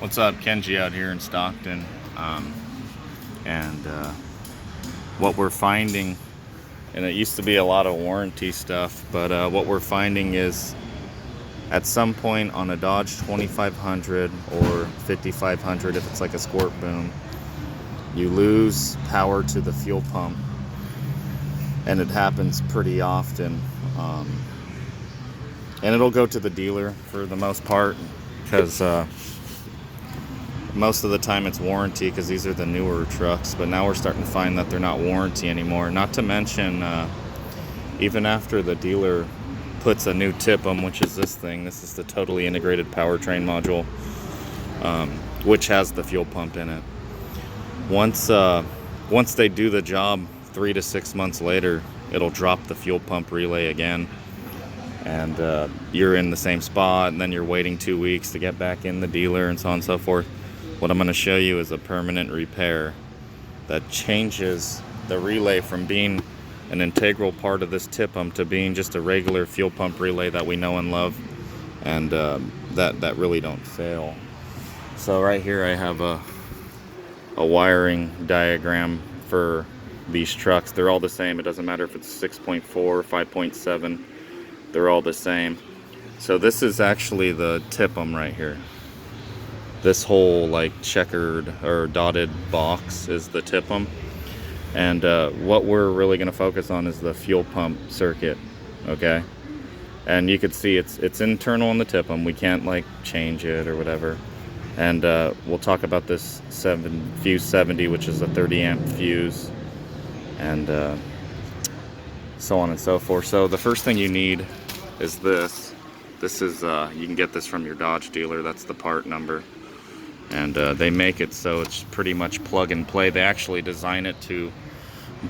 What's up, Kenji out here in Stockton. And what we're finding, and it used to be a lot of warranty stuff, but what we're finding is at some point on a Dodge 2500 or 5500, if it's like a squirt boom, you lose power to the fuel pump, and it happens pretty often. And it'll go to the dealer for the most part, because most of the time it's warranty, because these are the newer trucks. But now we're starting to find that they're not warranty anymore. Not to mention, even after the dealer puts a new TIPM, which is this thing. This is the totally integrated powertrain module, which has the fuel pump in it. Once they do the job 3 to 6 months later, it'll drop the fuel pump relay again, and you're in the same spot, and then you're waiting 2 weeks to get back in the dealer, and so on and so forth. What I'm going to show you is a permanent repair that changes the relay from being an integral part of this TIPM to being just a regular fuel pump relay that we know and love, and that really don't fail. So right here I have a wiring diagram for these trucks. They're all the same. It doesn't matter if it's 6.4 or 5.7. They're all the same. So this is actually the TIPM right here. This whole like checkered or dotted box is the TIPM. And what we're really going to focus on is the fuel pump circuit, okay? And you can see it's internal in the TIPM. We can't like change it or whatever. And we'll talk about this fuse 70, which is a 30 amp fuse, and so on and so forth. So the first thing you need is this. This is you can get this from your Dodge dealer. That's the part number, and they make it so it's pretty much plug and play. They actually design it to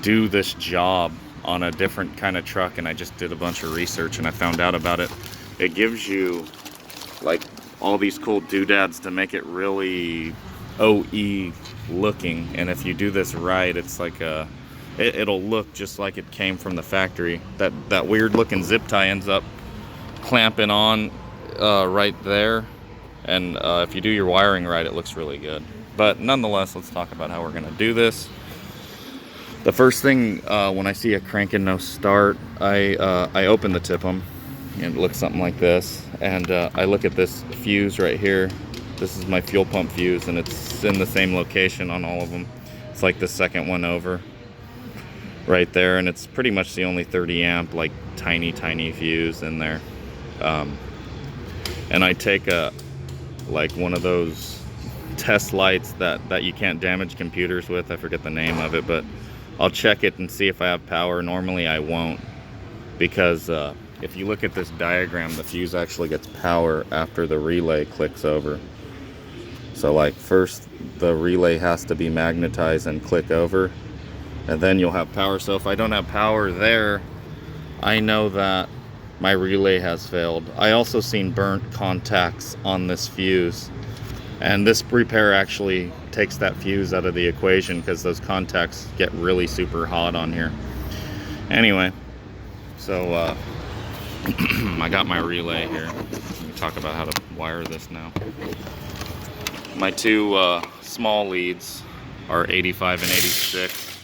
do this job on a different kind of truck, and I just did a bunch of research and I found out about it. It gives you like all these cool doodads to make it really OE looking, and if you do this right, it's like it'll look just like it came from the factory. That weird looking zip tie ends up clamping on right there, and if you do your wiring right, it looks really good. But nonetheless, let's talk about how we're gonna do this. The first thing, when I see a crank and no start, I open the TIPM, and it looks something like this, and I look at this fuse right here. This is my fuel pump fuse, and it's in the same location on all of them. It's like the second one over right there, and it's pretty much the only 30 amp like tiny fuse in there. And I take like one of those test lights that you can't damage computers with. I forget the name of it, but I'll check it and see if I have power. Normally I won't, because if you look at this diagram, the fuse actually gets power after the relay clicks over. So like first the relay has to be magnetized and click over, and then you'll have power. So if I don't have power there, I know that my relay has failed. I also seen burnt contacts on this fuse, and this repair actually takes that fuse out of the equation, because those contacts get really super hot on here. Anyway, so I got my relay here. Let me talk about how to wire this now. My two small leads are 85 and 86.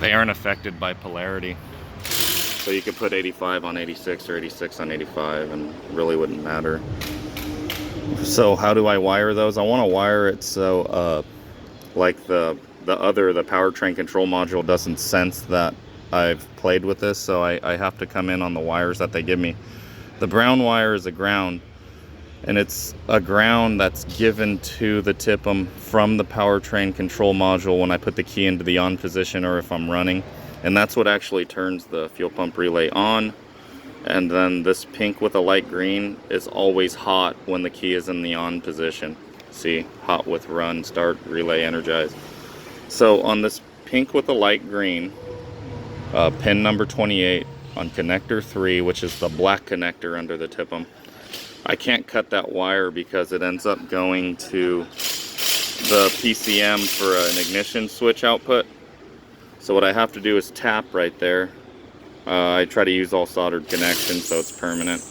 They aren't affected by polarity, so you could put 85 on 86 or 86 on 85 and it really wouldn't matter. So how do I wire those? I want to wire it so like the powertrain control module doesn't sense that I've played with this, so I have to come in on the wires that they give me. The brown wire is a ground, and it's a ground that's given to the TIPM from the powertrain control module when I put the key into the on position or if I'm running, and that's what actually turns the fuel pump relay on. And then this pink with a light green is always hot when the key is in the on position. See, hot with run, start, relay, energize. So on this pink with a light green, pin number 28 on connector 3, which is the black connector under the TIPM, I can't cut that wire because it ends up going to the PCM for an ignition switch output. So what I have to do is tap right there. I try to use all soldered connections so it's permanent.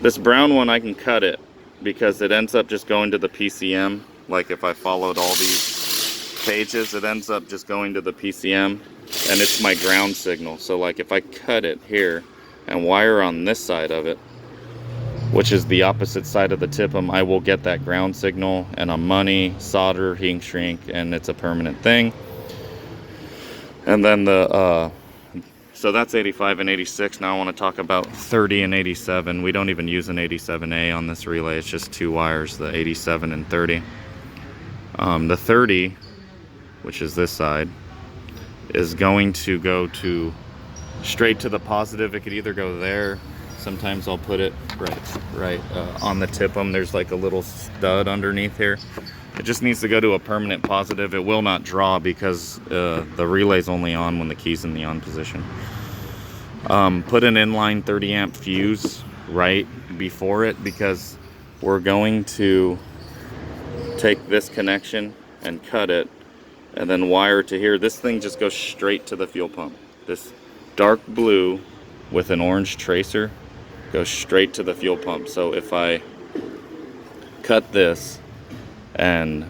This brown one, I can cut it, because it ends up just going to the PCM. Like if I followed all these pages, it ends up just going to the PCM, and it's my ground signal. So like if I cut it here and wire on this side of it, which is the opposite side of the TIPM, I will get that ground signal, and I'm money, solder, heat shrink, and it's a permanent thing. And then so that's 85 and 86. Now I want to talk about 30 and 87. We don't even use an 87A on this relay. It's just two wires, the 87 and 30. The 30, which is this side, is going to go straight to the positive. It could either go there. Sometimes I'll put it right on the TIPM. There's like a little stud underneath here. It just needs to go to a permanent positive. It will not draw because the relay's only on when the key's in the on position. Put an inline 30 amp fuse right before it, because we're going to take this connection and cut it and then wire to here. This thing just goes straight to the fuel pump. This dark blue with an orange tracer goes straight to the fuel pump. So if I cut this and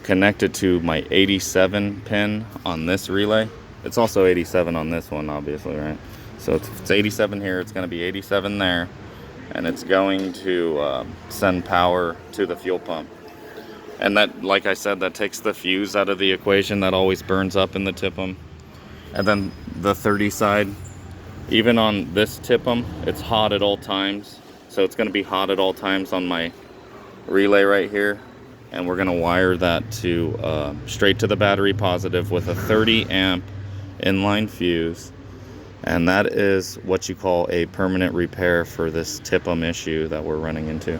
connect it to my 87 pin on this relay, it's also 87 on this one, obviously, right? So if it's 87 here, it's going to be 87 there, and it's going to send power to the fuel pump. And that, like I said, that takes the fuse out of the equation that always burns up in the TIPM. And then the 30 side, even on this TIPM, it's hot at all times. So it's going to be hot at all times on my relay right here. And we're going to wire that to straight to the battery positive with a 30 amp inline fuse. And that is what you call a permanent repair for this TIPM issue that we're running into.